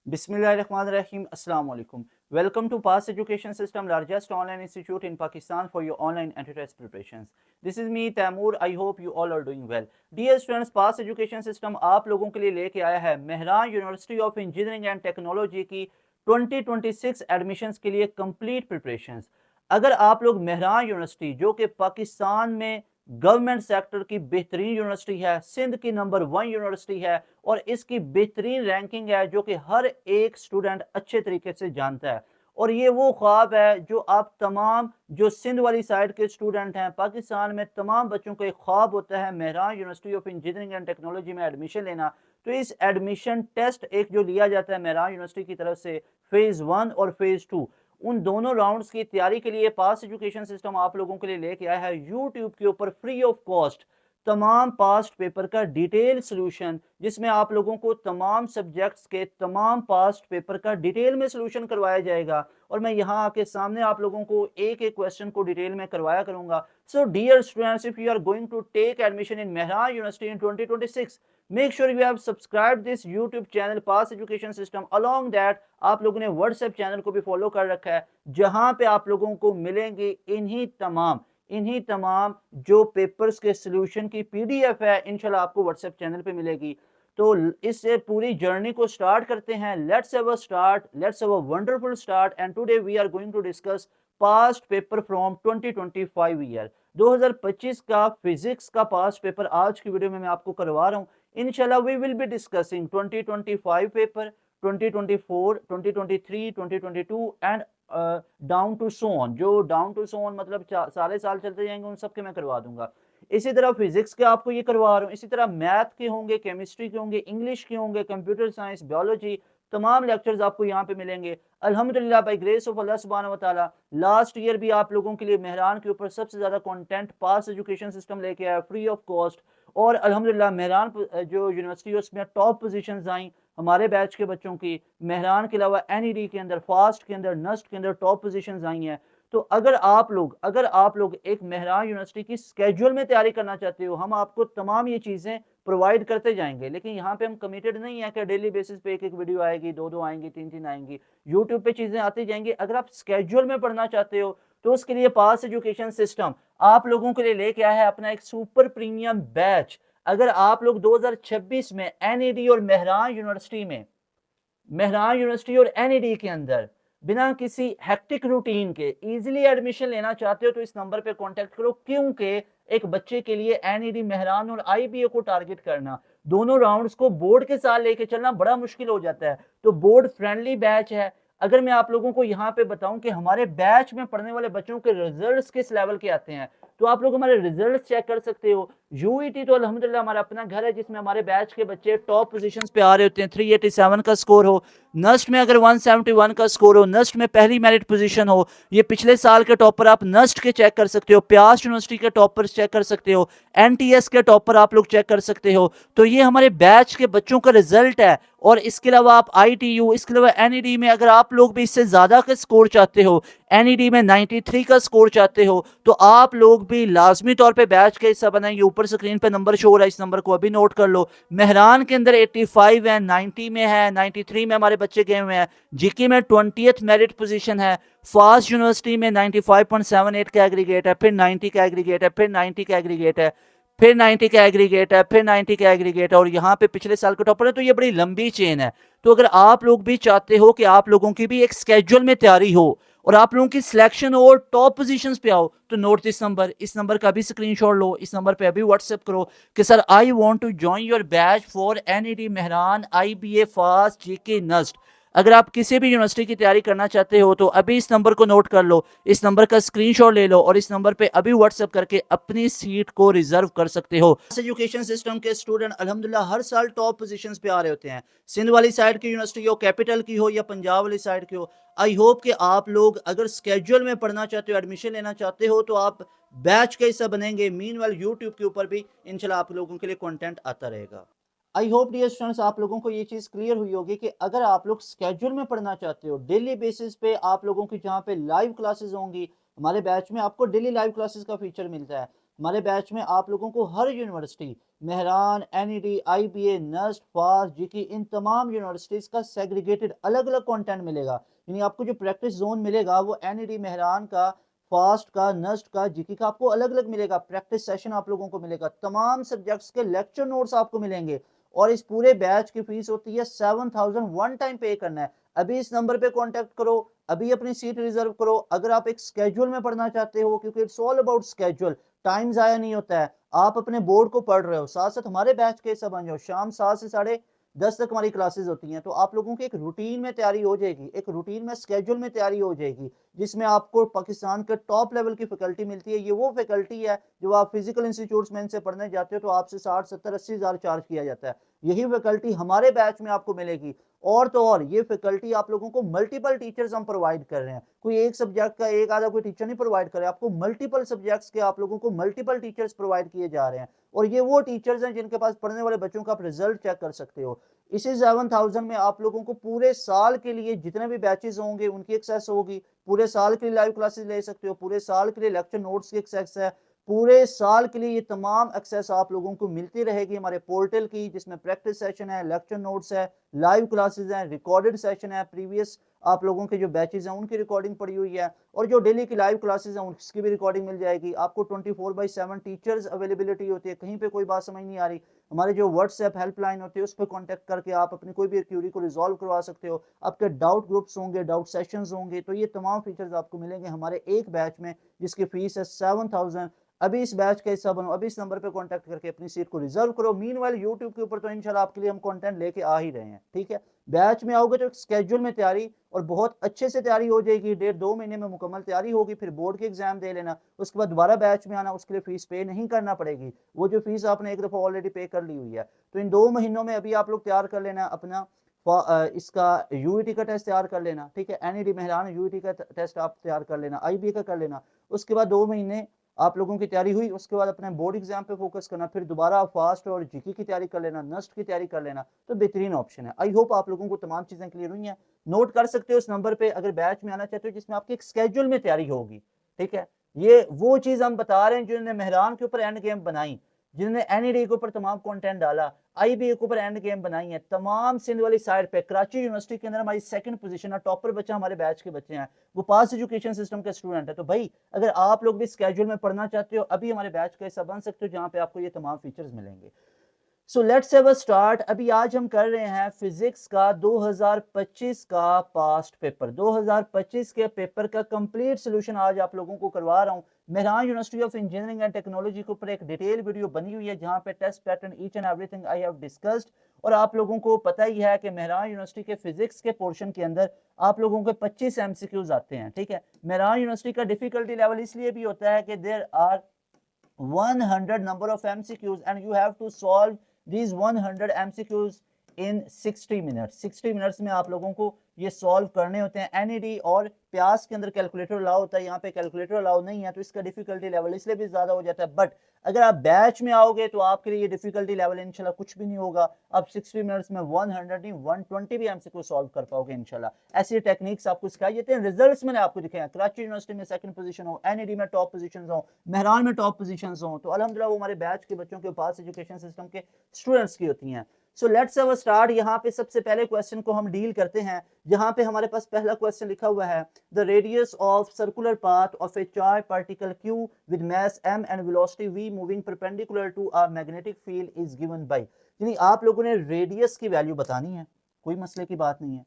Bismillahirrahmanirrahim. Assalamu alaikum. Welcome to Pass Education System, largest online institute in Pakistan for your online entrance preparations. This is me, Taimur. I hope you all are doing well. Dear students, Pass Education System आप लोगों के लिए लेके आया है Mehran university of engineering and technology की 2026 admissions के लिए कंप्लीट प्रिपरेशंस। अगर आप लोग मेहरान यूनिवर्सिटी जो कि पाकिस्तान में गवर्नमेंट सेक्टर की बेहतरीन यूनिवर्सिटी है, सिंध की नंबर 1 यूनिवर्सिटी है और इसकी बेहतरीन रैंकिंग है जो कि हर एक स्टूडेंट अच्छे तरीके से जानता है। और ये वो ख्वाब है जो आप तमाम जो सिंध वाली साइड के स्टूडेंट हैं, पाकिस्तान में तमाम बच्चों का एक ख्वाब होता है Mehran university of engineering and technology में एडमिशन लेना। तो इस एडमिशन टेस्ट एक जो लिया जाता है मेहरान यूनिवर्सिटी की तरफ से फेज़ 1 और फेज़ 2, उन दोनों राउंड्स की तैयारी के लिए पास एजुकेशन सिस्टम आप लोगों के लिए लेके आया है यूट्यूब के ऊपर फ्री ऑफ कॉस्ट तमाम पास्ट पेपर का डिटेल सॉल्यूशन, जिसमें आप लोगों को तमाम सब्जेक्ट्स के तमाम पास्ट पेपर का डिटेल में सॉल्यूशन करवाया जाएगा। और मैं यहाँ आके सामने आप लोगों को एक एक क्वेश्चन को डिटेल में करवाया करूंगा। So dear students, if you are going to take admission in Mehran university in 2026, make sure you have subscribe this YouTube channel pass education system. Along that आप लोगों ने व्हाट्सएप चैनल को भी फॉलो कर रखा है, जहां पे आप लोगों को मिलेंगे इन्हीं तमाम जो पेपर्स के सॉल्यूशन की पीडीएफ है, इंशाल्लाह आपको व्हाट्सएप चैनल पे मिलेगी। तो इससे पूरी जर्नी को स्टार्ट करते हैं। Let's have a wonderful start and today we are going to discuss past paper from 2025 year. 2025 का फिजिक्स का पास्ट पेपर आज की वीडियो में मैं आपको करवा रहा हूँ। इंशाल्लाह we will be discussing 2025 paper, 2024, 2023, 2022 and down to so on. जो डाउन टू सो ऑन मतलब सारे साल चलते जाएंगे, उन सब के मैं करवा दूंगा। इसी तरह फिजिक्स के आपको ये करवा रहा हूँ, इसी तरह मैथ के होंगे, केमिस्ट्री के होंगे, इंग्लिश के होंगे, कंप्यूटर साइंस, बायोलॉजी, तमाम लेक्चर्स आपको यहाँ पे मिलेंगे अल्हम्दुलिल्लाह बाय ग्रेस ऑफ अल्लाह सुब्हानहू व तआला। लास्ट ईयर भी आप लोगों के लिए मेहरान के ऊपर सबसे ज्यादा कंटेंट पास एजुकेशन सिस्टम लेके आया फ्री ऑफ कॉस्ट। और अल्हम्दुलिल्लाह मेहरान जो यूनिवर्सिटी है उसमें टॉप पोजीशंस आई हमारे बैच के बच्चों की। मेहरान के अलावा एनईडी के अंदर, फास्ट के अंदर, नस्ट के अंदर टॉप पोजीशंस आई हैं। तो अगर आप लोग एक मेहरान यूनिवर्सिटी की स्केड्यूल में तैयारी करना चाहते हो, हम आपको तमाम ये चीजें प्रोवाइड करते जाएंगे। लेकिन यहाँ पे हम कमिटेड नहीं है कि डेली बेसिस पे एक एक वीडियो आएगी, दो आएंगी, तीन आएंगी। यूट्यूब पे चीजें आती जाएंगी। अगर आप स्केड्यूल में पढ़ना चाहते हो तो उसके लिए पास एजुकेशन सिस्टम आप लोगों के लिए लेके आया है अपना एक सुपर प्रीमियम बैच। अगर आप लोग 2026 में एनईडी और मेहरान यूनिवर्सिटी और एनईडी के अंदर बिना किसी हेक्टिक रूटीन के इजीली एडमिशन लेना चाहते हो तो इस नंबर पे कांटेक्ट करो। क्योंकि एक बच्चे के लिए एनईडी, मेहरान और आईबीए को टारगेट करना, दोनों राउंड्स को बोर्ड के साथ लेके चलना बड़ा मुश्किल हो जाता है। तो बोर्ड फ्रेंडली बैच है। अगर मैं आप लोगों को यहाँ पे बताऊं कि हमारे बैच में पढ़ने वाले बच्चों के रिजल्ट्स किस लेवल के आते हैं, तो आप लोग हमारे रिजल्ट चेक कर सकते हो। यूईटी तो अल्हम्दुलिल्लाह हमारा अपना घर है, जिसमें हमारे बैच के बच्चे टॉप पोजीशंस पे आ रहे होते हैं। 387 का स्कोर हो, नस्ट में अगर 171 का स्कोर हो, नस्ट में पहली मेरिट पोजीशन हो, ये पिछले साल के टॉपर आप नस्ट के चेक कर सकते हो, प्यास यूनिवर्सिटी के टॉपर चेक कर सकते हो, एनटीएस के टॉपर आप लोग चेक कर सकते हो। तो ये हमारे बैच के बच्चों का रिजल्ट है। और इसके अलावा आप आईटीयू, इसके अलावा एनईडी में अगर आप लोग भी इससे ज्यादा का स्कोर चाहते हो, एनईडी में 93 का स्कोर चाहते हो, तो आप लोग भी लाजमी तौर पे बैच का हिस्सा बनाएंगे। ऊपर स्क्रीन पे नंबर शो हो रहा है, इस नंबर को अभी नोट कर लो। मेहरान के अंदर 85 है, 90 में है, 93 में हमारे बच्चे गए हुए हैं। जीके में 20th मेरिट पोजीशन है। फास्ट यूनिवर्सिटी में 95.78 का एग्रीगेट है, फिर 90 का एग्रीगेट है, फिर 90 का एग्रीगेट है, फिर 90 का एग्रीगेट है, फिर 90 का एग्रीगेट है, और यहाँ पे पिछले साल के टॉपर है। तो ये बड़ी लंबी चेन है। तो अगर आप लोग भी चाहते हो कि आप लोगों की भी एक स्केड्यूल में तैयारी हो और आप लोगों की सिलेक्शन हो और टॉप पोजीशंस पे आओ, तो नोट इस नंबर का भी स्क्रीनशॉट लो, इस नंबर पे अभी व्हाट्सएप करो कि sir I want to join your batch for NED, Mehran, IBA, FAST, GK, NUST. अगर आप किसी भी यूनिवर्सिटी की तैयारी करना चाहते हो तो अभी इस नंबर को नोट कर लो, इस नंबर का स्क्रीनशॉट ले लो और इस नंबर पे अभी व्हाट्सएप करके अपनी सीट को रिजर्व कर सकते हो। एजुकेशन सिस्टम के स्टूडेंट अल्हम्दुलिल्लाह हर साल टॉप पोजीशंस पे आ रहे होते हैं। सिंध वाली साइड की यूनिवर्सिटी हो, कैपिटल की हो या पंजाब वाली साइड की हो। आई होप कि आप लोग अगर स्केड्यूल में पढ़ना चाहते हो, एडमिशन लेना चाहते हो, तो आप बैच का हिस्सा बनेंगे। मीनवाइल यूट्यूब के ऊपर भी इंशाल्लाह आप लोगों के लिए कंटेंट आता रहेगा। आई होप डियर स्टूडेंट्स आप लोगों को ये चीज़ क्लियर हुई होगी कि अगर आप लोग स्केड्यूल में पढ़ना चाहते हो, डेली बेसिस पे आप लोगों की जहाँ पे लाइव क्लासेस होंगी, हमारे बैच में आपको डेली लाइव क्लासेस का फीचर मिलता है। हमारे बैच में आप लोगों को हर university, Mehran, NED, IBA, NUST, FAST, GIKI, इन तमाम यूनिवर्सिटीज का सेग्रीगेटेड अलग अलग कंटेंट मिलेगा। यानी आपको जो प्रैक्टिस जोन मिलेगा वो एनईडी, मेहरान का, फास्ट का, नस्ट का, जीके का आपको अलग अलग मिलेगा। प्रैक्टिस सेशन आप लोगों को मिलेगा, तमाम सब्जेक्ट्स के लेक्चर नोट्स आपको मिलेंगे। और इस पूरे बैच की फीस होती है 7,000, वन टाइम पे करना है। अभी इस नंबर पे कांटेक्ट करो, अभी अपनी सीट रिजर्व करो। अगर आप एक स्केड्यूल में पढ़ना चाहते हो, क्योंकि it's all about schedule, time जाया नहीं होता है, आप अपने बोर्ड को पढ़ रहे हो, साथ साथ हमारे बैच के हिस्सा बन जाओ। शाम 7 से 10:30 तक हमारी क्लासेस होती हैं, तो आप लोगों की एक रूटीन में तैयारी हो जाएगी, एक रूटीन में स्केड्यूल में तैयारी हो जाएगी, जिसमें आपको पाकिस्तान के टॉप लेवल की फैकल्टी मिलती है। ये वो फैकल्टी है जो आप फिजिकल इंस्टीट्यूट्स में इनसे पढ़ने जाते हो तो आपसे 60, 70, 80 हज़ार चार्ज किया जाता है। यही फैकल्टी हमारे बैच में आपको मिलेगी। और तो और ये फैकल्टी आप लोगों को मल्टीपल टीचर्स हम प्रोवाइड कर रहे हैं। कोई एक सब्जेक्ट का एक आधा कोई टीचर नहीं प्रोवाइड कर रहे, आपको मल्टीपल सब्जेक्ट्स के आप लोगों को मल्टीपल टीचर्स प्रोवाइड किए जा रहे हैं। और ये वो टीचर्स हैं जिनके पास पढ़ने वाले बच्चों का आप रिजल्ट चेक कर सकते हो। इसी 7,000 में आप लोगों को पूरे साल के लिए जितने भी बैचेस होंगे उनकी एक्सेस होगी। पूरे साल के लिए लाइव क्लासेस ले सकते हो, पूरे साल के लिए लेक्चर नोट्स की एक्सेस है, पूरे साल के लिए ये तमाम एक्सेस आप लोगों को मिलती रहेगी हमारे पोर्टल की, जिसमें प्रैक्टिस सेशन है, लेक्चर नोट्स है, लाइव क्लासेस हैं, रिकॉर्डेड सेशन है, प्रीवियस आप लोगों के जो बैचेस हैं उनकी रिकॉर्डिंग पड़ी हुई है, और जो डेली की लाइव क्लासेस हैं उसकी भी रिकॉर्डिंग मिल जाएगी आपको। 24/7 टीचर्स अवेलेबिलिटी होती है। कहीं पे कोई बात समझ नहीं आ रही, हमारे जो व्हाट्सएप हेल्पलाइन होती है उस पर कॉन्टैक्ट करके आप अपनी कोई भी क्यूरी को रिजॉल्व करवा सकते हो। आपके डाउट ग्रुप्स होंगे, डाउट सेशंस होंगे, तो ये तमाम फीचर्स आपको मिलेंगे हमारे एक बैच में, जिसकी फीस है 7,000। अभी इस बैच का हिस्सा बनो, अभी इस नंबर पे कांटेक्ट करके अपनी सीट को रिजर्व करो। मीनवाइल यूट्यूब के ऊपर तो इंशाल्लाह आपके लिए हम कंटेंट लेके आ ही रहे हैं, ठीक है। बैच में आओगे तो स्केड्यूल में तैयारी और बहुत अच्छे से तैयारी हो जाएगी, 1.5-2 महीने में मुकम्मल तैयारी होगी। फिर बोर्ड के एग्जाम दे लेना, उसके बाद दोबारा बैच में आना, उसके लिए फीस पे नहीं करना पड़ेगी। वो जो फीस आपने एक दफा ऑलरेडी पे कर ली हुई है। तो इन 2 महीनों में अभी आप लोग तैयार कर लेना अपना इसका यूईटी का टेस्ट तैयार कर लेना, ठीक है। एनईडी मेहरान यूईटी का टेस्ट आप तैयार कर लेना, आईबी का कर लेना। उसके बाद 2 महीने आप लोगों की तैयारी हुई, उसके बाद अपने बोर्ड एग्जाम पे फोकस करना, फिर दोबारा फास्ट और जीके की तैयारी कर लेना, नस्ट की तैयारी कर लेना, तो बेहतरीन ऑप्शन है। आई होप आप लोगों को तमाम चीजें क्लियर हुई हैं। नोट कर सकते हो इस नंबर पे अगर बैच में आना चाहते हो जिसमें आपकी एक स्केड्यूल में तैयारी होगी, ठीक है। ये वो चीज हम बता रहे हैं जिन्होंने मेहरान के ऊपर एंड गेम बनाई, जिन्होंने एनईडी के ऊपर तमाम कंटेंट डाला, आईबी के ऊपर एंड गेम बनाई है, तमाम सिंध वाली साइड पे। कराची यूनिवर्सिटी के अंदर हमारी सेकंड पोजीशन है, टॉपर बच्चा हमारे बैच के बच्चे हैं, वो पास एजुकेशन सिस्टम के स्टूडेंट है। तो भाई अगर आप लोग भी स्केड्यूल में पढ़ना चाहते हो, अभी हमारे बैच का हिस्सा बन सकते हो, जहां पे आपको ये तमाम फीचर्स मिलेंगे। So let's have a start. अभी आज हम कर रहे हैं फिजिक्स का 2025 का पास्ट पेपर। 2025 के पेपर का कंप्लीट सोल्यूशन आज आप लोगों को करवा रहा हूं। Mehran university of engineering and technology के ऊपर एक डिटेल वीडियो बनी हुई है जहां पे test pattern each and everything I have discussed. और आप लोगों को पता ही है कि मेहरान यूनिवर्सिटी के फिजिक्स के पोर्शन के अंदर आप लोगों के 25 एमसीक्यूज आते हैं, ठीक है। मेहरान यूनिवर्सिटी का डिफिकल्टी लेवल इसलिए भी होता है कि there are 100 number of MCQs and you have to solve these 100 MCQs in 60 minutes। 60 minutes में आप लोगों को ये सॉल्व करने होते हैं। एनईडी और प्यास के अंदर कैलकुलेटर अलाउ होता है, यहाँ पे कैलकुलेटर अलाउ नहीं है, तो इसका डिफिकल्टी लेवल इसलिए भी ज्यादा हो जाता है। बट अगर आप बैच में आओगे तो आपके लिए ये डिफिकल्टी लेवल इंशाल्लाह कुछ भी नहीं होगा। आप 60 मिनट्स में 100 नहीं 120 भी एमसीक्यू सॉल्व कर पाओगे इंशाल्लाह। ऐसी टेक्निक्स आपको सिखाई जाती हैं। रिजल्ट्स मैंने आपको दिखाए हैं, कराची यूनिवर्सिटी में सेकंड पोजीशन हो, एनईडी में टॉप पोजीशन हो, मेहरान में टॉप पोजीशन हो, तो अल्हम्दुलिल्लाह वो हमारे बैच के बच्चों के पास एजुकेशन सिस्टम के स्टूडेंट्स की होती हैं। So let's have a start. यहाँ पे सबसे पहले क्वेश्चन को हम डील करते हैं, जहां पे हमारे पास पहला क्वेश्चन लिखा हुआ है, the radius of circular path of a charge particle q with mass m and velocity v moving perpendicular to a magnetic field is given by. यानी आप लोगों ने रेडियस की वैल्यू बतानी है, कोई मसले की बात नहीं है।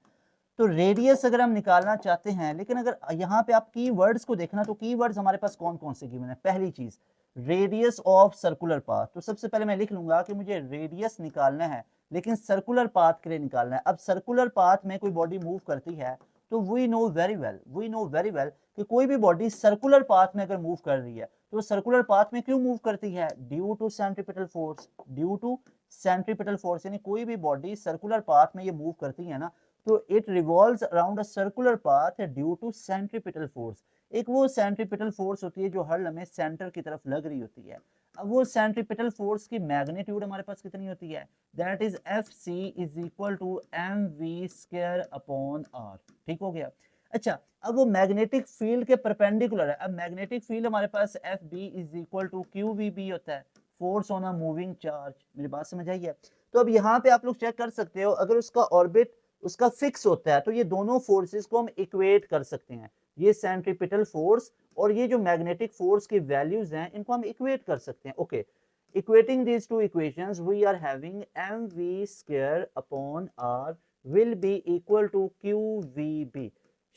तो रेडियस अगर हम निकालना चाहते हैं, लेकिन अगर यहाँ पे आप की वर्ड्स को देखना तो की वर्ड्स हमारे पास कौन कौन से गिवन है। पहली चीज रेडियस ऑफ सर्कुलर पाथ, तो सबसे पहले मैं लिख लूंगा कि मुझे रेडियस निकालना है लेकिन सर्कुलर पाथ के लिए निकालना है। अब सर्कुलर पाथ में कोई बॉडी मूव करती है तो वी नो वेरी वेल कि कोई भी बॉडी सर्कुलर पाथ में अगर मूव कर रही है तो सर्कुलर पाथ में क्यों मूव करती है, due to centripetal force. Due to centripetal force, यानी कोई भी बॉडी सर्कुलर पाथ में ये मूव करती है ना, तो it revolves around a circular path due to centripetal force. एक वो सेंट्रीपिटल फोर्स होती है जो हर लम्हे सेंटर की तरफ लग रही होती है। अब वो सेंट्रीपिटल फोर्स की मैग्नीट्यूड हमारे पास कितनी होती है, that is F C is equal to M V square upon R. ठीक हो गया। अच्छा, अब वो मैग्नेटिक फील्ड के परपेंडिकुलर है। अब मैग्नेटिक फील्ड हमारे पास F B is equal to q v B होता है, force on a moving charge. मेरी बात समझ आई है? तो अब यहाँ पे आप लोग चेक कर सकते हो, अगर उसका ऑर्बिट उसका फिक्स होता है तो ये दोनों फोर्सेस को हम इक्वेट कर सकते हैं। ये सेंट्रीपिटल फोर्स और ये जो मैग्नेटिक फोर्स की वैल्यूज हैं इनको हम इक्वेट कर सकते हैं। Okay, equating these two equations we are having mv square upon r will be equal to qvb।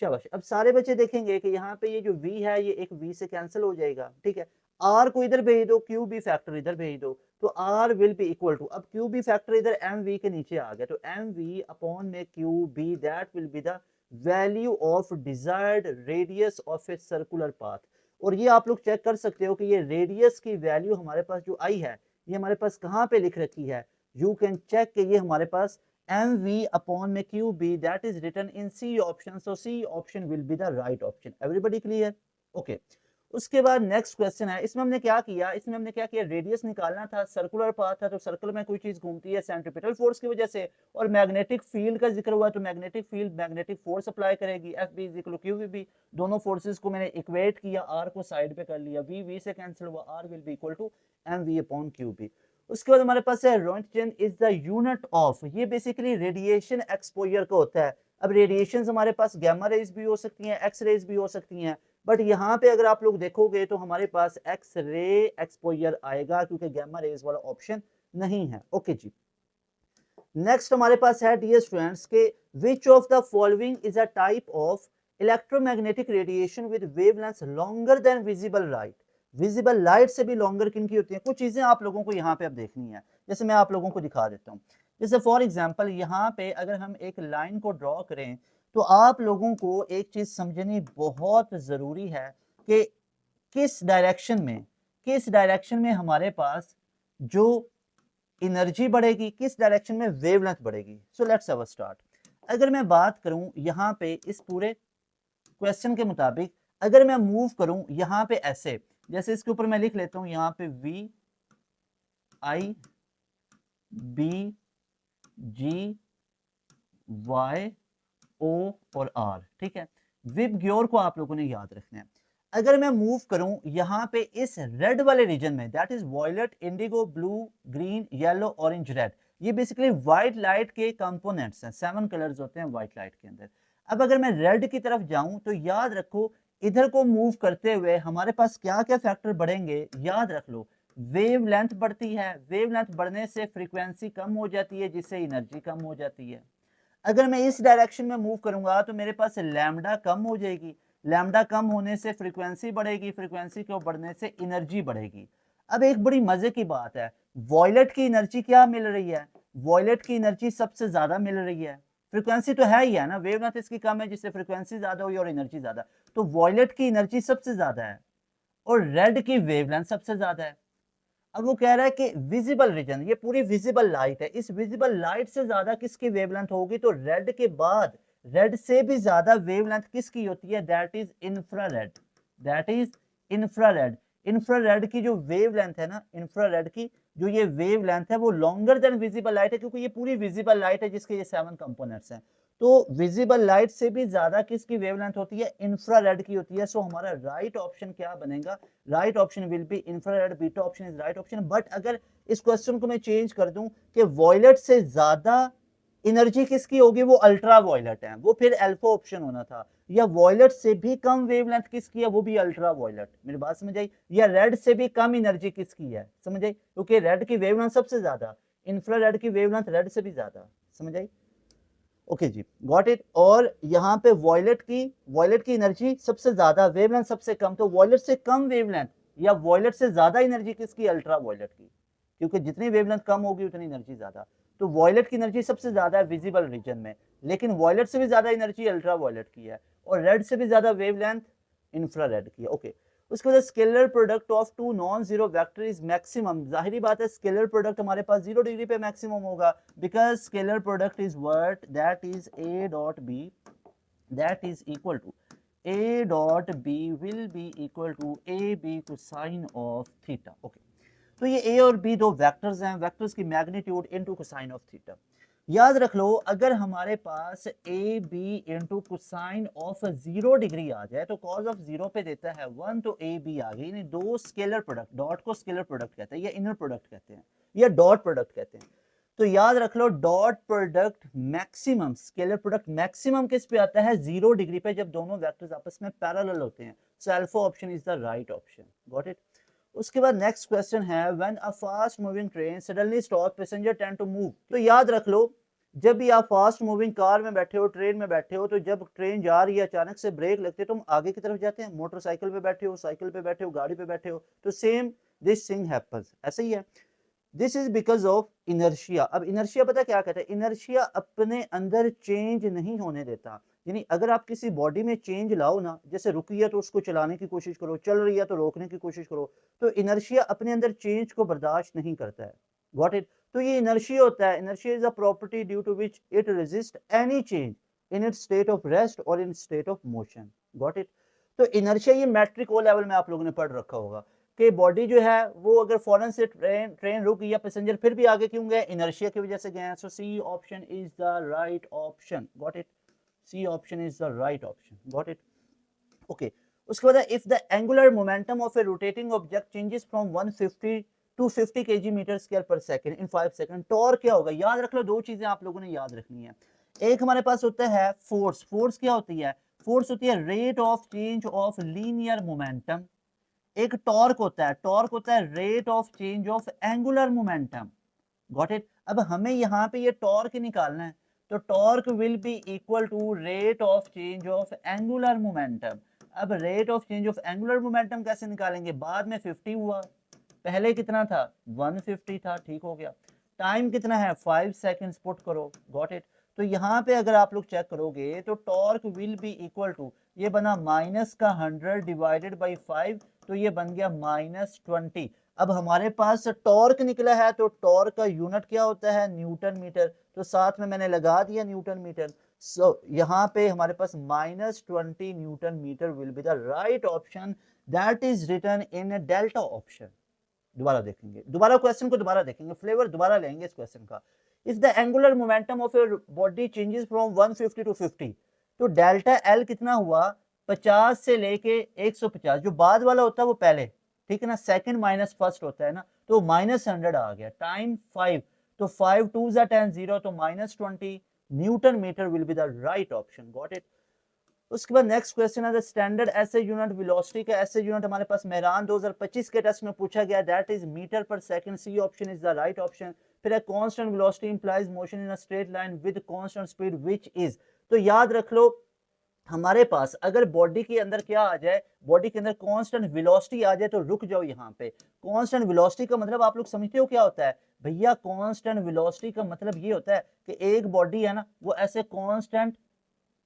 शाबाश। अब सारे बच्चे देखेंगे कि यहाँ पे ये जो v है ये एक v से कैंसिल हो जाएगा, ठीक है। r को इधर भेज दो, qb फैक्टर इधर भेज दो, तो r will be equal to, अब qb फैक्टर इधर mv के नीचे आ गया, तो mv अपॉन में qb that will be the value of desired radius of a circular path. और ये आप लोग चेक कर सकते हो कि ये रेडियस की वैल्यू हमारे पास जो आई है ये हमारे पास कहाँ पे लिख रखी है। यू कैन चेक कि ये हमारे पास एम वी अपॉन में Q B that is written in C option, so C option will be the right option. Everybody clear? Okay. उसके बाद नेक्स्ट क्वेश्चन है, इसमें हमने क्या किया, रेडियस निकालना था, सर्कुलर पाथ था, तो सर्कल में कोई चीज घूमती है सेंट्रीपिटल फोर्स की वजह से, और मैग्नेटिक फील्ड का जिक्र हुआ तो magnetic field magnetic force apply करेगी, F B is equal to q v B. दोनों फोर्सेस को मैंने इक्वेट किया, आर को साइड पे कर लिया, वी वी से कैंसिल हुआ, R will be equal to M V upon Q B. उसके बाद हमारे पास है roentgen is the unit of, ये बेसिकली रेडिएशन एक्सपोजर का होता है। अब रेडिएशन हमारे पास गैमा रेज भी हो सकती हैं, एक्स रेज भी हो सकती हैं, बट यहाँ पे अगर आप लोग देखोगे तो हमारे पास एक्स रे एक्सपोजर आएगा क्योंकि गैमा रेज वाला ऑप्शन नहीं है। ओके जी। नेक्स्ट हमारे पास है डियर स्टूडेंट्स के which of the following is a type of electromagnetic radiation with wavelength longer than visible light. Visible light से भी लॉन्गर किन की होती है? कुछ चीजें आप लोगों को यहाँ पे अब देखनी है, जैसे मैं आप लोगों को दिखा देता हूँ। जैसे फॉर एग्जांपल यहाँ पे अगर हम एक लाइन को ड्रॉ करें तो आप लोगों को एक चीज समझनी बहुत जरूरी है कि किस डायरेक्शन में हमारे पास जो एनर्जी बढ़ेगी, किस डायरेक्शन में वेवलेंथ बढ़ेगी। So let's have a start. अगर मैं बात करूं यहाँ पे इस पूरे क्वेश्चन के मुताबिक, अगर मैं मूव करूं यहाँ पे ऐसे, जैसे इसके ऊपर मैं लिख लेता हूं यहाँ पे V I B G Y O और आर, ठीक है। विब ग्योर को आप लोगों ने याद रखना है। अगर मैं मूव करूं यहाँ पे इस रेड वाले रीजन में, that is violet, indigo, blue, green, yellow, orange, red, ये बेसिकली व्हाइट लाइट के कंपोनेंट्स हैं, 7 कलर्स होते हैं व्हाइट लाइट के अंदर। अब अगर मैं रेड की तरफ जाऊं तो याद रखो इधर को मूव करते हुए हमारे पास क्या क्या फैक्टर बढ़ेंगे, याद रख लो। वेव लेंथ बढ़ती है, वेव लेंथ बढ़ने से फ्रीक्वेंसी कम हो जाती है जिससे एनर्जी कम हो जाती है। अगर मैं इस डायरेक्शन में मूव करूंगा तो मेरे पास लैम्डा कम हो जाएगी, लैम्डा कम होने से फ्रीक्वेंसी बढ़ेगी, फ्रीक्वेंसी को बढ़ने से एनर्जी बढ़ेगी। अब एक बड़ी मजे की बात है, वॉयलेट की एनर्जी क्या मिल रही है? वॉयलेट की एनर्जी सबसे ज्यादा मिल रही है। फ्रीक्वेंसी तो है ही है ना, वेवलेंथ इसकी कम है जिससे फ्रीक्वेंसी ज्यादा हुई और एनर्जी ज्यादा, तो वॉयलेट की एनर्जी सबसे ज्यादा है और रेड की वेवलेंथ सबसे ज्यादा है। अब वो कह रहा है कि विजिबल रीजन, ये पूरी विजिबल लाइट है, इस विजिबल लाइट से ज्यादा किसकी वेवलेंथ होगी? तो रेड के बाद रेड से भी ज्यादा वेवलेंथ किसकी होती है? That is infrared, that is infrared. Infrared की जो वेवलेंथ है ना, इंफ्रारेड की जो ये वेवलेंथ है वो लॉन्गर देन विजिबल लाइट है, क्योंकि ये पूरी विजिबल लाइट है जिसके ये 7 कंपोनेंट्स हैं। तो विजिबल लाइट से भी ज्यादा किसकी वेवलेंथ होती है? इंफ्रारेड की होती है। सो हमारा राइट ऑप्शन क्या बनेगा? Right option will B infrared, beta option is right option. But अगर इस क्वेश्चन को मैं चेंज कर दूं कि वॉयलेट से ज्यादा एनर्जी किसकी होगी, वो अल्ट्रा वॉयलेट है, वो फिर अल्फा ऑप्शन होना था। या वॉयलेट से भी कम वेवलेंथ किसकी है, वो भी अल्ट्रा वॉयलेट। मेरी बात समझ आई? या रेड से भी कम एनर्जी किसकी है, समझ आई? क्योंकि रेड की वेवलेंथ सबसे ज्यादा, इंफ्रारेड की वेवलेंथ रेड से भी ज्यादा, समझ आई? ओके जी, गॉट इट। और यहाँ पे वॉयलेट की एनर्जी सबसे ज्यादा, वेवलेंथ सबसे कम, तो वॉयलेट से कम वेवलेंथ या वॉयलेट से ज्यादा एनर्जी किसकी? अल्ट्रा वॉयलेट की, क्योंकि जितनी वेवलेंथ कम होगी उतनी एनर्जी ज्यादा। तो वॉयलेट की एनर्जी सबसे ज्यादा है विजिबल रीजन में, लेकिन वॉयलेट से भी ज्यादा एनर्जी अल्ट्रा वॉयलेट की है, और रेड से भी ज्यादा वेवलेंथ इंफ्रारेड की है। ओके। उसके बाद scalar product of two non zero vector is maximum. जाहिर बात है स्केलर प्रोडक्ट हमारे पास 0 डिग्री पे मैक्सिमम होगा, because scalar product is what? That is a dot b that is equal to a dot b will be equal to ab cosine of theta. Okay, तो ये a और b दो vectors हैं, vectors की magnitude into cosine of theta. याद रख लो, अगर हमारे पास A B into cosine of 0 degree आ जाए तो कॉज ऑफ 0 पे देता है 1, तो ए बी आ गई, यानी दो स्केलर प्रोडक्ट, डॉट को स्केलर प्रोडक्ट कहते हैं या इनर प्रोडक्ट कहते हैं या डॉट प्रोडक्ट कहते हैं। तो याद रख लो, dot product maximum, scalar product maximum किस पे आता है, 0 डिग्री पे, जब दोनों वेक्टर्स आपस में पैरेलल होते हैं। So alpha option is the right option. Got it. उसके बाद नेक्स्ट क्वेश्चन है, when a fast moving train suddenly stop passenger tend to move. तो याद रख लो, जब भी आप फास्ट मूविंग कार में बैठे हो, ट्रेन में बैठे हो, तो जब ट्रेन जा रही है अचानक से ब्रेक लगते है तो हम आगे की तरफ जाते हैं। मोटरसाइकिल पे बैठे हो, साइकिल पे बैठे हो, गाड़ी पे बैठे हो, तो सेम दिस थिंग हैपेंस, ऐसा ही है। This is because of inertia. अब इनर्शिया पता क्या कहता है, इनर्शिया अपने अंदर चेंज नहीं होने देता। यानी अगर आप किसी बॉडी में चेंज लाओ ना, जैसे रुकी है तो उसको चलाने की कोशिश करो, चल रही है तो रोकने की कोशिश करो, तो इनर्शिया अपने अंदर चेंज को बर्दाश्त नहीं करता है। Got it. तो ये इनर्शिया होता है। Inertia is a property due to which it resist any change in its state of rest और in state of motion. Got it. तो इनर्शिया ये मैट्रिक ओ लेवल में आप लोगों ने पढ़ रखा होगा कि बॉडी जो है वो अगर फौरन से ट्रेन रुक गई या पैसेंजर फिर भी आगे क्यों गए, इनर्शिया की वजह से गए। So C option is the right option. Got it. C option is the right option. Got it. Okay. उसके बाद if the angular momentum of a rotating object changes from 150 to 50 kg metre square पर second in 5 second, torque क्या होगा। याद रख लो, दो चीजें आप लोगों ने याद रखनी है। एक हमारे पास होता है फोर्स। फोर्स क्या होती है, फोर्स होती है rate of change of linear momentum. एक टॉर्क होता है, टॉर्क होता है rate of change of angular momentum. Got it. अब हमें यहाँ पे ये टॉर्क निकालना है, तो torque will be equal to rate of change of angular momentum. अब rate of change of angular momentum कैसे निकालेंगे, बाद में 50 हुआ, पहले कितना था 150 था, ठीक हो गया। टाइम कितना है 5 सेकंड्स, पुट करो। Got it. तो यहाँ पे अगर आप लोग चेक करोगे तो torque will be equal to, ये बना माइनस का 100 डिवाइडेड बाई 5, तो ये बन गया -20। अब हमारे पास टॉर्क निकला है, तो टॉर्क का यूनिट क्या होता है, न्यूटन मीटर, तो साथ में मैंने लगा दिया न्यूटन मीटर। सो यहाँ पे हमारे पास -20 newton metre will be the right option, that is written in delta option. दोबारा देखेंगे, दोबारा क्वेश्चन को दोबारा देखेंगे, फ्लेवर दोबारा लेंगे इस क्वेश्चन का। If the angular momentum of a body changes from 150 to 50, तो डेल्टा एल कितना हुआ, 50 से लेके 150, जो बाद वाला होता है वो पहले, ठीक है ना, सेकंड माइनस फर्स्ट होता है ना, तो -100 आ गया। टाइम 5, तो 5 2 10 0, तो -20 newton metre will be the right option. Got it. उसके बाद नेक्स्ट क्वेश्चन है, स्टैंडर्ड एसआई यूनिट वेलोसिटी का एसआई यूनिट हमारे पास मेहरान 2025 के टेस्ट में पूछा गया, that is metre per second. C option is the right option. फिर है constant velocity implies motion in a straight line with constant speed which is. तो याद रख लो, हमारे पास अगर बॉडी के अंदर क्या आ जाए, बॉडी के अंदर कांस्टेंट वेलोसिटी आ जाए तो रुक जाओ यहाँ पे। कांस्टेंट वेलोसिटी का मतलब आप लोग समझते हो क्या होता है भैया, कांस्टेंट वेलोसिटी का मतलब ये होता है कि एक बॉडी है ना, वो ऐसे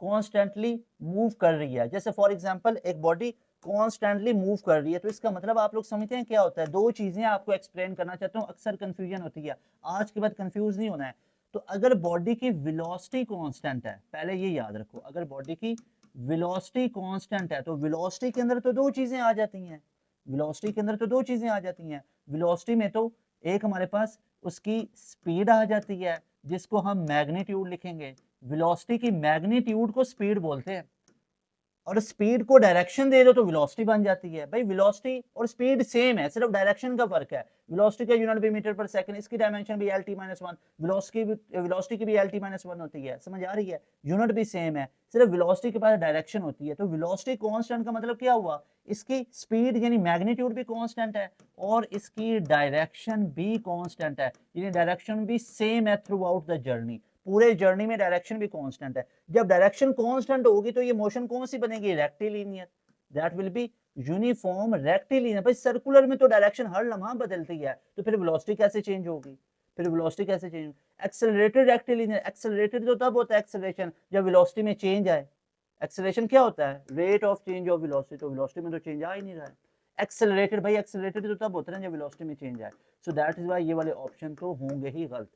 कॉन्स्टेंटली मूव कर रही है। जैसे फॉर एग्जांपल एक बॉडी कॉन्स्टेंटली मूव कर रही है, तो इसका मतलब आप लोग समझते हैं क्या होता है। दो चीजें आपको एक्सप्लेन करना चाहता हूँ, अक्सर कंफ्यूजन होती है, आज के बाद कंफ्यूज नहीं होना है। तो अगर बॉडी की वेलोसिटी कांस्टेंट है, पहले ये याद रखो, अगर बॉडी की वेलोसिटी कांस्टेंट है तो वेलोसिटी के अंदर तो दो चीजें आ जाती हैं, वेलोसिटी के अंदर तो दो चीजें आ जाती हैं। वेलोसिटी में तो एक हमारे पास उसकी स्पीड आ जाती है, जिसको हम मैग्नीट्यूड लिखेंगे। वेलोसिटी की मैग्नीट्यूड को स्पीड बोलते हैं, और स्पीड को डायरेक्शन दे दो तो वेलोसिटी बन जाती है। भाई वेलोसिटी और स्पीड सेम है, सिर्फ डायरेक्शन का फर्क है। वेलोसिटी का यूनिट भी मीटर पर सेकंड, इसकी डायमेंशन भी lt-1, वेलोसिटी की भी lt-1 होती है, समझ आ रही है। यूनिट भी सेम है, सिर्फ वेलोसिटी के पास डायरेक्शन होती है। तो वेलोसिटी कांस्टेंट का मतलब क्या हुआ, इसकी स्पीड यानी मैग्नीट्यूड भी कांस्टेंट है और इसकी डायरेक्शन भी कांस्टेंट है, यानी डायरेक्शन भी सेम है थ्रू आउट द जर्नी। पूरे जर्नी में डायरेक्शन भी कांस्टेंट है। जब डायरेक्शन कांस्टेंट होगी तो ये मोशन कौन सी बनेगी, rectilinear. That will be uniform rectilinear. भाई सर्कुलर में तो डायरेक्शन हर लम्हा बदलती है, तो फिर वेलोसिटी कैसे चेंज होगी, फिर वेलोसिटी कैसे चेंज। एक्सेलरेटेड रेक्टिलिनियर, एक्सेलरेटेड तो तब होता है एक्सेलरेशन जब वेलोसिटी में चेंज आए। एक्सेलरेशन क्या होता है, rate of change of velocity, तो वेलोसिटी में तो चेंज आ ही नहीं रहा है। एक्सेलरेटेड, भाई एक्सेलरेटेड तो तब होता है जब वेलोसिटी में चेंज आए। सो दैट इज व्हाई ये वाले ऑप्शन तो होंगे ही गलत।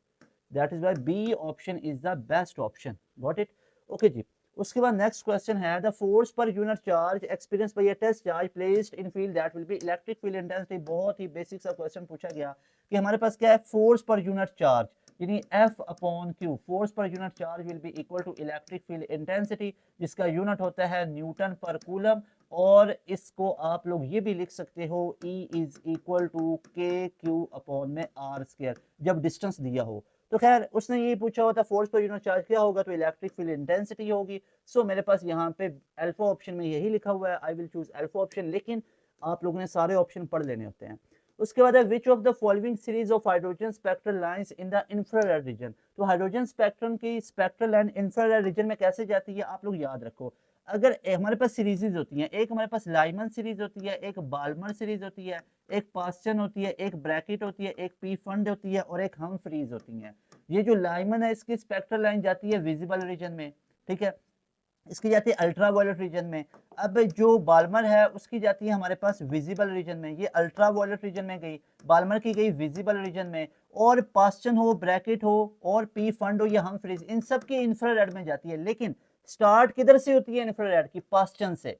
That is why B option is the best option. Got it? Okay जी। उसके बाद नेक्स्ट क्वेश्चन है, the force per unit charge experienced by a test charge placed in field that will be electric field intensity। बहुत ही basic सा question पूछा गया कि हमारे पास क्या है, फोर्स पर यूनिट चार्ज। यानी F upon Q, force per unit charge will be equal to electric field intensity, जिसका यूनिट होता है न्यूटन पर कूलम। और इसको आप लोग ये भी लिख सकते हो E इज इक्वल टू के क्यू अपॉन में आर स्क्वायर, जब डिस्टेंस दिया हो। तो खैर उसने ये पूछा होता फोर्स पर यूनिट चार्ज क्या होगा, तो इलेक्ट्रिक फील्ड इंटेंसिटी होगी। सो मेरे पास यहाँ पे अल्फा ऑप्शन में यही लिखा हुआ है, I will choose alpha option, लेकिन आप लोगों ने सारे ऑप्शन पढ़ लेने होते हैं। उसके बाद है which of the following series of hydrogen spectral lines in the infrared reason. तो हाइड्रोजन स्पेक्ट्रम की स्पेक्ट्रल लाइन इंफ्रारेड रीजन में कैसे जाती है, आप लोग याद रखो। अगर हमारे पास सीरीजेज होती हैं, एक हमारे पास लाइमन सीरीज होती है, एक बाल्मर सीरीज होती है, एक पास्चन होती है, एक ब्रैकेट होती है, एक पी फंड होती है और एक हमफ्रीज होती है। ये जो लाइमन है इसकी स्पेक्ट्रल लाइन जाती है विजिबल रीजन में, ठीक है, इसकी जाती है अल्ट्रावायलेट रीजन में। अब जो बाल्मर है उसकी जाती है हमारे पास विजिबल रीजन में, ये अल्ट्रावायलेट रीजन में गई, बाल्मर की गई विजिबल रीजन में। और पास्चन हो, ब्रैकेट हो और पी फंड हो या हमफ्रीज, इन सब की इंफ्रारेड में जाती है। लेकिन स्टार्ट किधर से होती है इंफ्रारेड की, पास्चन से।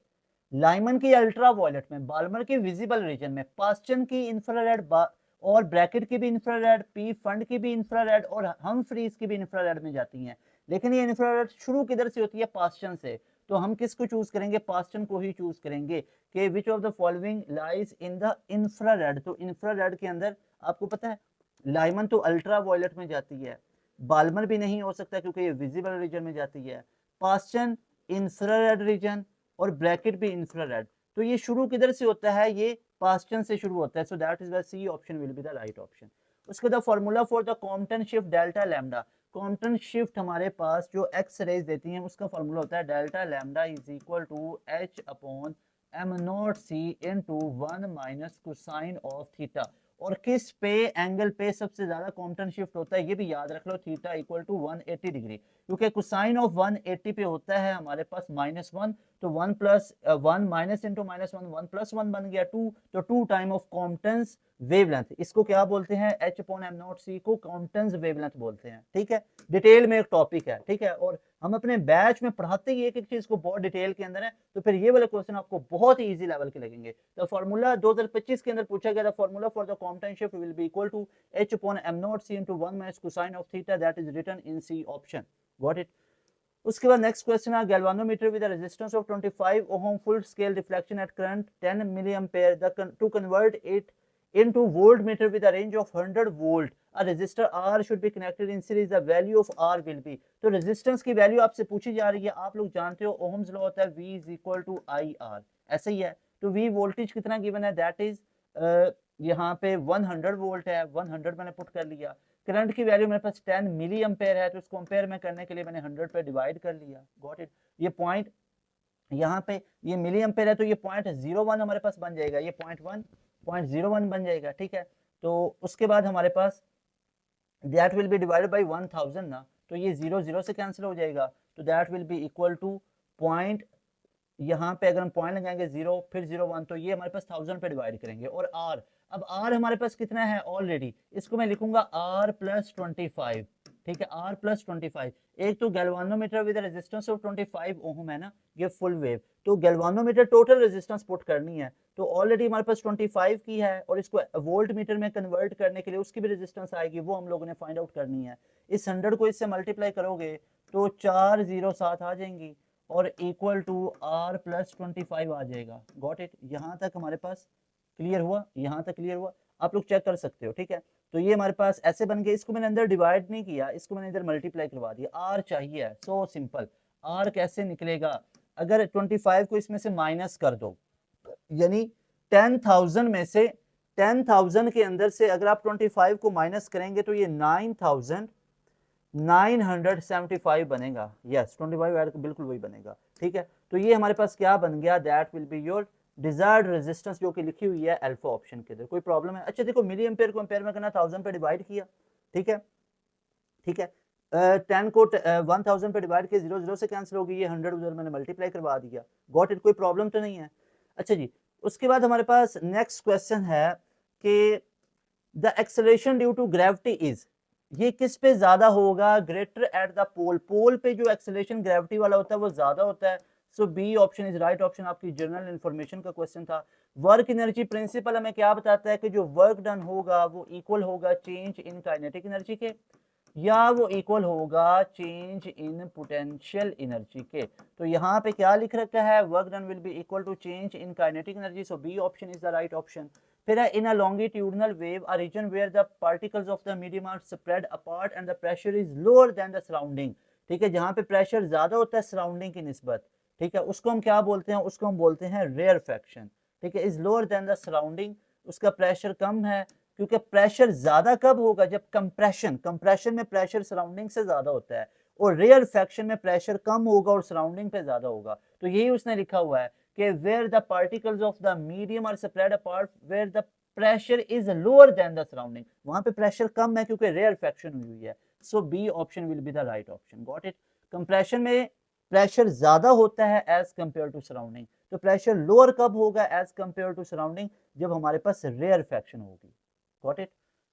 लाइमन की अल्ट्रावायलेट में, बाल्मर की विजिबल रीजन में, पास्चन की इंफ्रारेड और ब्रैकेट की भी इंफ्रारेड, पी फंड की भी इंफ्रारेड और हमफ्रीज की भी इंफ्रारेड में जाती हैं। लेकिन ये इंफ्रारेड शुरू किधर से होती है, पास्चन से। तो हम किसको चूज करेंगे, पास्चन को ही चूज करेंगे कि which of the following lies in the infrared. तो इंफ्रारेड के अंदर आपको पता है लाइमन तो अल्ट्रावायलेट में जाती है, बाल्मर भी नहीं हो सकता क्योंकि ये विजिबल रीजन में जाती है, पास्चन इंफ्रारेड रीजन और ब्रैकेट भी इंफ्रारेड। तो ये शुरू किधर से होता है, ये पास्चन से शुरू होता है। So that is why C option will be the right option. उसके बाद formula for the Compton shift delta lambda. Compton shift हमारे पास जो एक्स रेज देती हैं उसका फॉर्मूला होता है delta lambda is equal to h upon m not c into 1 minus cosine of theta. और किस पे एंगल पे सबसे ज्यादा कॉम्पटन शिफ्ट होता है, ये भी याद रख लो, थीटा इक्वल टू 180 डिग्री, क्योंकि कोसाइन ऑफ 180 पे होता है हमारे पास -1, तो 1 प्लस 1 माइनस इंटू -1 1 प्लस 1 बन गया 2, तो 2 टाइम ऑफ कॉम्पटन्स वेवलेंथ। इसको क्या बोलते हैं, एच अपॉन एम नॉट सी को कॉम्पटन्स वेवलेंथ बोलते हैं। ठीक है, डिटेल में एक टॉपिक है, ठीक है, और हम अपने बैच में पढ़ाते ही एक एक चीज को बहुत डिटेल के अंदर है, तो फिर ये वाले क्वेश्चन आपको बहुत ही इजी लेवल के लगेंगे। तो फॉर्मूला 2025 के अंदर पूछा गया था, formula for the Compton shift will be equal to h upon m not c into 1 minus cosine of theta, that is written in C option. Got it. उसके बाद नेक्स्ट क्वेश्चन है galvanometer with resistance of 25 ohm full scale reflection at current 10 milliampere to convert it into voltmeter with a range of 100 volt, a resistor R should be connected in series, the value of R will be। तो resistance की value आपसे पूछी जा रही है, आप लोग जानते हो ओहम्स लॉ होता है V is equal to I R, ऐसा ही है। तो V वोल्टेज कितना गिवन है, दैट इज यहाँ पे 100 वोल्ट है, 100 मैंने पुट कर लिया। करंट की वैल्यू मेरे पास 10 मिली एम्पेयर है, तो इसको एम्पेयर में करने के लिए मैंने 100 पे डिवाइड कर लिया। Got it. ये पॉइंट यहाँ पे ये मिली एम्पेयर है, तो ये 0.01 हमारे पास बन जाएगा, ये 0.01 बन जाएगा। ठीक है, तो उसके बाद हमारे पास that will be divided by 1000 ना, तो ये 0 0 से कैंसिल हो जाएगा, तो that will be equal two point, यहाँ पे अगर हम पॉइंट लगाएंगे 0 फिर 01, तो ये हमारे पास 1000 पे डिवाइड करेंगे। और R, अब R हमारे पास कितना है ऑलरेडी, इसको मैं लिखूंगा R प्लस 25। ठीक है, R प्लस 25। एक तो गैल्वानोमीटर विद रेजिस्टेंस ऑफ 25 ओम है ना, ये फुल वेव, तो गैल्वानोमीटर टोटल रेजिस्टेंस पुट करनी है, तो ऑलरेडी हमारे पास 25 की है, और इसको वोल्ट मीटर में कन्वर्ट करने के लिए उसकी भी रेजिस्टेंस आएगी, वो हम लोगों ने फाइंड आउट करनी है। इस 100 को इससे मल्टीप्लाई करोगे तो 4 0 7 आ जाएंगी और इक्वल टू R प्लस 25 आ जाएगा। Got it. यहाँ तक हमारे पास क्लियर हुआ, यहाँ तक क्लियर हुआ, आप लोग चेक कर सकते हो। ठीक है, तो ये हमारे पास ऐसे बन गया, इसको मैंने अंदर डिवाइड नहीं किया, इसको मैंने इधर मल्टीप्लाई करवा दिया। R चाहिए, सो सिंपल। R कैसे निकलेगा, अगर 25 को इसमें से माइनस कर दो, यानी 10,000 में से 10,000 के अंदर से अगर आप 25 को माइनस करेंगे तो ये 9,975 बनेगा। यस, 25 ऐड बिल्कुल वही बनेगा। ठीक है, तो ये हमारे पास क्या बन गया, that will be your desired resistance, जो कि लिखी हुई है अल्फा ऑप्शन के अंदर। कोई प्रॉब्लम है? अच्छा देखो, मिली एम्पेयर को एम्पेयर में करना, 1000 पे डिवाइड किया। ठीक है, ठीक है, 10 को 1000 पे डिवाइड किया, 0 0 से कैंसिल होगी, ये 100 उधर मैंने मल्टीप्लाई करवा दिया। गॉट इट, कोई प्रॉब्लम तो नहीं है? अच्छा जी, उसके बाद हमारे पास नेक्स्ट क्वेश्चन है कि the acceleration due to gravity is, ये किस पे ज्यादा होगा, greater at the pole. Pole पे जो एक्सेलरेशन ग्रेविटी वाला होता है वो ज्यादा होता है। So B option is right option, आपकी जनरल इंफॉर्मेशन का क्वेश्चन था। वर्क एनर्जी प्रिंसिपल हमें क्या बताता है कि जो वर्क डन होगा वो इक्वल होगा चेंज इन काइनेटिक एनर्जी के। या वो इक्वल होगा चेंज इन पोटेंशियल एनर्जी के। तो यहाँ पे क्या लिख रखा है, work done will be equal to change in kinetic energy, so B option is the right option. फिर है in a longitudinal wave a region where the particles of the medium are spread apart and the pressure is lower than the surrounding. ठीक है, जहाँ पे pressure ज्यादा होता है surrounding की निस्बत, ठीक है, उसको हम क्या बोलते हैं, उसको हम बोलते हैं रेयरफेक्शन। ठीक है, is lower than the surrounding, उसका प्रेशर कम है, क्योंकि प्रेशर ज्यादा कब होगा, जब कंप्रेशन, कंप्रेशन में प्रेशर सराउंडिंग से ज्यादा होता है, और रेयरफेक्शन में प्रेशर कम होगा और सराउंडिंग पे ज्यादा होगा। तो यही उसने लिखा हुआ है कि where the particles of the medium are spread apart where the pressure is lower than the surrounding, वहां पे प्रेशर कम है क्योंकि रेयरफेक्शन हुई है। So B option will be the right option, got it. Compression में प्रेशर ज्यादा होता है एज कंपेयर टू सराउंडिंग, तो प्रेशर लोअर कब होगा एज कंपेयर टू सराउंडिंग, जब हमारे पास रेयरफेक्शन होगी, गॉट इट,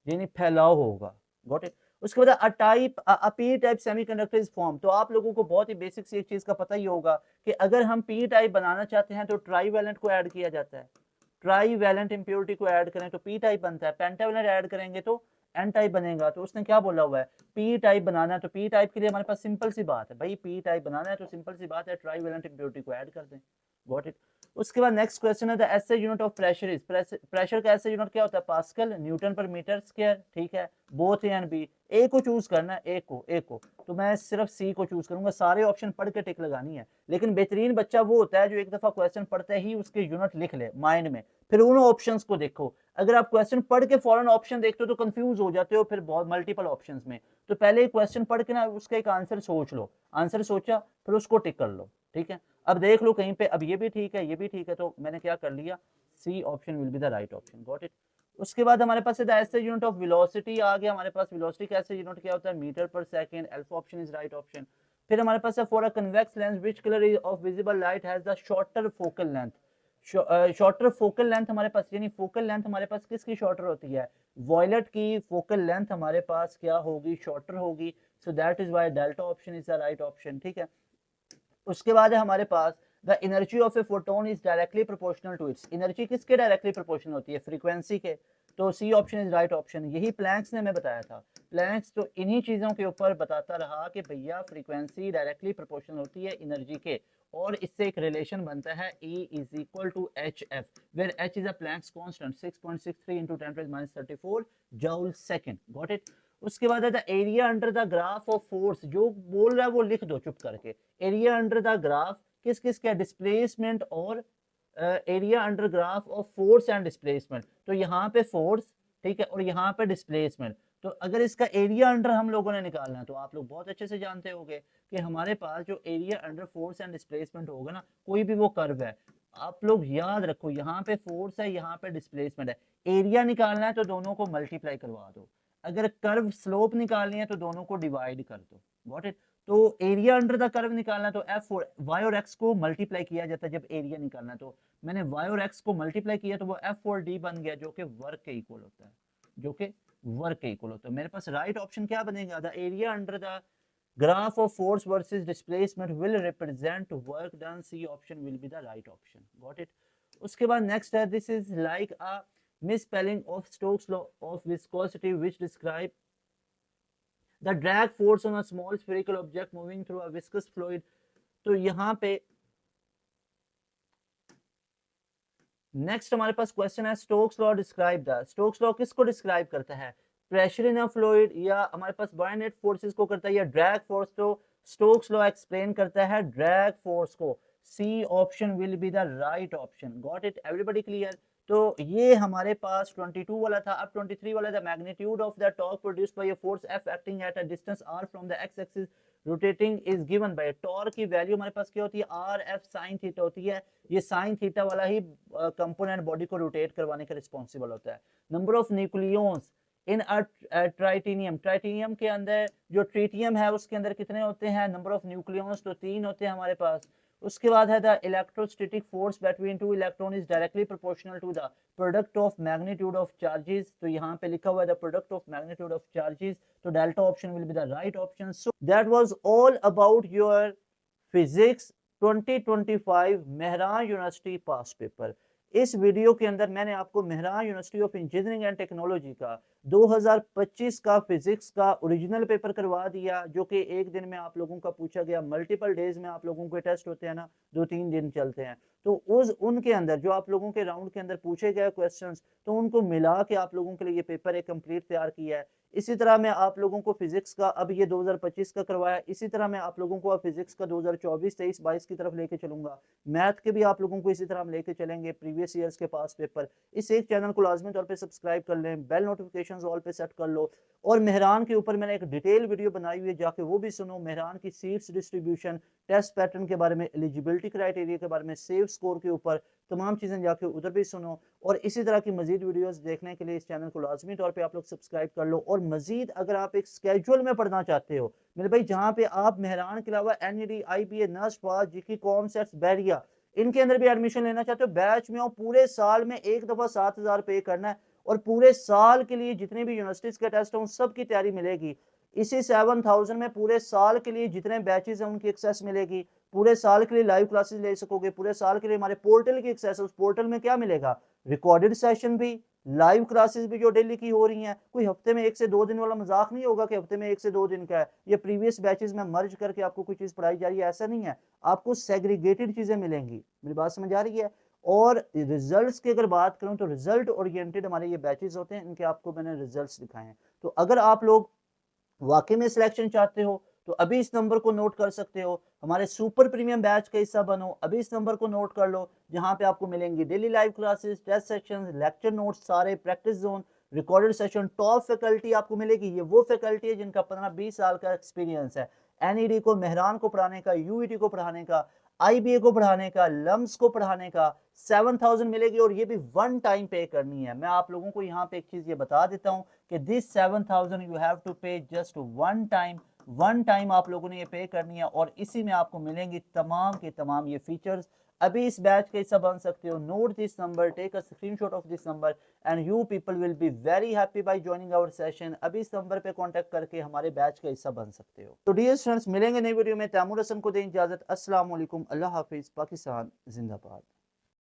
यानी फैलाव होगा, गॉट इट। उसके बाद a type a P type semiconductor is form, तो आप लोगों को बहुत ही बेसिक सी एक चीज का पता ही होगा कि अगर हम पी टाइप बनाना चाहते हैं तो ट्राईवैलेंट को ऐड किया जाता है, ट्राईवैलेंट इंप्योरिटी को ऐड करें तो पी टाइप बनता है, पेंटावैलेंट ऐड करेंगे तो एन टाइप बनेगा। तो उसने क्या बोला हुआ है, पी टाइप बनाना है, तो पी टाइप के लिए हमारे पास सिंपल सी बात है भाई, पी टाइप बनाना है तो सिंपल सी बात है, ट्राईवैलेंट इंप्योरिटी को ऐड कर दें, गॉट इट। उसके बाद नेक्स्ट क्वेश्चन है the SI unit of pressure is, pressure का एसआई यूनिट क्या होता है, पास्कल, न्यूटन पर मीटर स्क्वायर। ठीक है, बोथ ए एंड बी, ए को चूज करना है, ए को तो मैं सिर्फ सी को चूज करूंगा, सारे ऑप्शन पढ़ के टिक लगानी है। लेकिन बेहतरीन बच्चा वो होता है जो एक दफा क्वेश्चन पढ़ते ही उसके यूनिट लिख ले माइंड में, फिर उन ऑप्शंस को देखो। अगर आप क्वेश्चन पढ़ के फौरन ऑप्शन देखते हो तो कंफ्यूज हो जाते हो फिर बहुत मल्टीपल ऑप्शंस में। तो पहले क्वेश्चन पढ़ के ना उसका एक आंसर सोच लो, आंसर सोचा फिर उसको टिक कर लो। ठीक है, अब देख लो कहीं पे, अब ये भी ठीक है, ये भी ठीक है, तो मैंने क्या कर लिया, C option will be the right option, got it. उसके बाद हमारे पास ऐसे यूनिट ऑफ वेलोसिटी आ गया, हमारे पास वेलोसिटी का ऐसे यूनिट क्या होता है, metre per second, alpha option is right option. फिर हमारे पास है for a convex lens which colour is of visible light has the shorter focal length, shorter focal length हमारे पास, यानी फोकल लेंथ हमारे पास किसकी शॉर्टर होती है, वॉयलेट की फोकल लेंथ हमारे पास क्या होगी, शॉर्टर होगी। So that is why delta option is the right option. ठीक है, उसके बाद है हमारे पास the energy of a photon is directly proportional to its, energy किसके डायरेक्टली प्रोपोर्शनल होती है, फ्रीक्वेंसी के। तो C option is right option, यही प्लैंक्स ने हमें बताया था। प्लैंक्स तो इन्हीं चीजों के ऊपर बताता रहा कि भैया फ्रीक्वेंसी डायरेक्टली प्रोपोर्शनल होती है एनर्जी के, और इससे एक रिलेशन बनता है E is equal to h f, where h is a Planck's constant 6.63 into 10⁻34 joule second, got it. उसके बाद है the area under the graph of force, जो बोल रहा है वो लिख दो चुप करके, एरिया अंडर द ग्राफ किस किस का, डिस्प्लेसमेंट और area under graph of force and displacement. तो यहाँ पे फोर्स, ठीक है, और यहाँ पे डिस्प्लेसमेंट। तो अगर इसका एरिया अंडर हम लोगों ने निकालना है तो आप लोग बहुत अच्छे से जानते होंगे कि हमारे पास जो area under force and displacement होगा ना, कोई भी वो कर्व है, आप लोग याद रखो यहाँ पे फोर्स है, यहाँ पे डिस्प्लेसमेंट है, एरिया निकालना है तो दोनों को मल्टीप्लाई करवा दो, अगर कर्व स्लोप निकालनी है तो दोनों को डिवाइड कर दो, गॉट इट। तो एरिया अंडर द कर्व निकालना है तो एफ और वाई और एक्स को मल्टीप्लाई किया जाता है जब एरिया निकालना है, तो मैंने वाई और एक्स को मल्टीप्लाई किया तो वो एफ और डी बन गया, जो कि वर्क के इक्वल होता है, जो कि वर्क के इक्वल होता है। मेरे पास राइट ऑप्शन क्या बनेगा, the area under the graph of force versus displacement will represent work done, C option will be the right option, got it। उसके बाद next है this is like a misspelling of Stokes law of viscosity which describe the drag force on a small spherical object moving through a viscous fluid। तो यहाँ पे next हमारे पास question है Stokes law describe the, Stokes law किसको describe करता है, pressure in a fluid, या हमारे पास बायोनेट फोर्सेस को करता है, या ड्रैग फोर्स। तो स्टोक्स लॉ एक्सप्लेन करता है ड्रैग फोर्स को, C option will be the right option, got it, everybody clear. तो ये हमारे पास 22 वाला था। अब 23 वाला, the magnitude of the torque produced by a force F acting at a distance r from the x axis rotating is given bye, torque की value हमारे पास क्या होती है, आर एफ साइन थीटा होती है, ये साइन थीटा वाला ही component body को रोटेट करवाने का रिस्पॉन्सिबल होता है। नंबर ऑफ न्यूक्लियॉन्स इन ट्राइटेनियम, ट्राइटेनियम के अंदर जो ट्रीटियम है उसके अंदर कितने होते हैं, नंबर ऑफ न्यूक्लियॉन्स तो 3 होते हैं हमारे पास। उसके बाद है the electrostatic force between two electron is directly proportional to the product of magnitude of charges, तो यहाँ पे लिखा हुआ है the product of magnitude of charges, तो delta option will be the right option. So that was all about your physics 2025 Mehran university past paper. इस video के अंदर मैंने आपको Mehran university of engineering and technology का 2025 का फिजिक्स का ओरिजिनल पेपर करवा दिया, जो कि एक दिन में आप लोगों का पूछा गया। मल्टीपल डेज में आप लोगों के टेस्ट होते हैं ना, 2-3 दिन चलते हैं, तो उस उनके अंदर जो आप लोगों के राउंड के अंदर पूछे गए क्वेश्चंस, तो उनको मिला के आप लोगों के लिए ये पेपर एक कंप्लीट तैयार किया है। इसी तरह मैं आप लोगों को फिजिक्स का अब ये 2025 का करवाया, इसी तरह मैं आप लोगों को अब फिजिक्स का 2024, 23, 22 की तरफ लेके चलूंगा। मैथ के भी आप लोगों को इसी तरह हम लेके चलेंगे, प्रीवियस ईयर्स के पास पेपर। इस एक चैनल को लाजमी तौर पे सब्सक्राइब कर लें, बेल नोटिफिकेशंस ऑल पे सेट कर लो। और मेहरान के ऊपर मैंने एक डिटेल वीडियो बनाई हुई है, जाके वो भी सुनो। मेहरान की सीट्स डिस्ट्रीब्यूशन, टेस्ट पैटर्न के बारे में, एलिजिबिलिटी क्राइटेरिया के बारे में, सेव स्कोर के ऊपर तमाम चीज़ें जाके उधर भी सुनो। और इसी तरह की मजीद वीडियोस देखने के लिए इस चैनल को लाजमी तौर पे आप लोग सब्सक्राइब कर लो। और मजीद अगर आप एक स्केजुअल में पढ़ना चाहते हो मेरे भाई, जहाँ पे आप मेहरान के अलावा NED, IBA, नर्स, फास्ट, जीके, कॉमसेट्स, बैरिया, इनके अंदर भी एडमिशन लेना चाहते हो, बैच में हो, पूरे साल में एक दफा 7,000 पे करना है और पूरे साल के लिए जितने भी यूनिवर्सिटीज के टेस्ट हैं सब की तैयारी मिलेगी। इसी 7,000 में पूरे साल के लिए जितने बैचेस हैं उनकी एक्सेस मिलेगी। पूरे साल के लिए लाइव क्लासेस ले सकोगे। पूरे साल के लिए हमारे पोर्टल की एक्सेस है। उस पोर्टल में क्या मिलेगा? रिकॉर्डेड सेशन भी, लाइव क्लासेस भी जो डेली की हो रही हैं। कोई हफ्ते में 1 से 2 दिन वाला मजाक नहीं होगा कि हफ्ते में 1 से 2 दिन का है। ये प्रीवियस बैचेस में मर्ज करके आपको कोई चीज पढ़ाई जा रही है, ऐसा नहीं है। आपको सेग्रीगेटेड चीजें मिलेंगी। मेरी बात समझ आ रही है? और रिजल्ट्स की अगर बात करूं तो रिजल्ट ओरिएंटेड हमारे ये बैचेस होते हैं, इनके आपको मैंने रिजल्ट्स दिखाए हैं। तो अगर आप लोग वाकई में सिलेक्शन चाहते हो तो अभी इस नंबर को नोट कर सकते हो, हमारे सुपर प्रीमियम बैच का हिस्सा बनो। अभी इस नंबर को नोट कर लो, जहां पे आपको मिलेंगी daily live classes, test sections, lecture notes, सारे practice zone, recorded session. Top faculty आपको मिलेगी। ये वो फैकल्टी है जिनका 15-20 साल का एक्सपीरियंस है NED को, मेहरान को पढ़ाने का, UET को पढ़ाने का, IBA को पढ़ाने का, लम्स को पढ़ाने का। 7,000 मिलेगी और ये भी वन टाइम पे करनी है। मैं आप लोगों को यहाँ पे एक चीज ये बता देता हूँ कि दिस 7,000 यू हैव टू पे just one time. One time आप लोगों ने ये पे करनी है और इसी में आपको मिलेंगी तमाम के तमाम ये फीचर्स। अभी इस बैच का हिस्सा बन सकते हो। Note this number, take a screenshot of this number and you people will be very happy by joining our session. अभी इस नंबर पे कांटेक्ट करके हमारे बैच का हिस्सा बन सकते हो। तो डियर स्टूडेंट्स, मिलेंगे नई वीडियो में। तैमूर हसन को दें इजाजत। अस्सलाम वालेकुम, अल्लाह हाफिज, पाकिस्तान जिंदाबाद।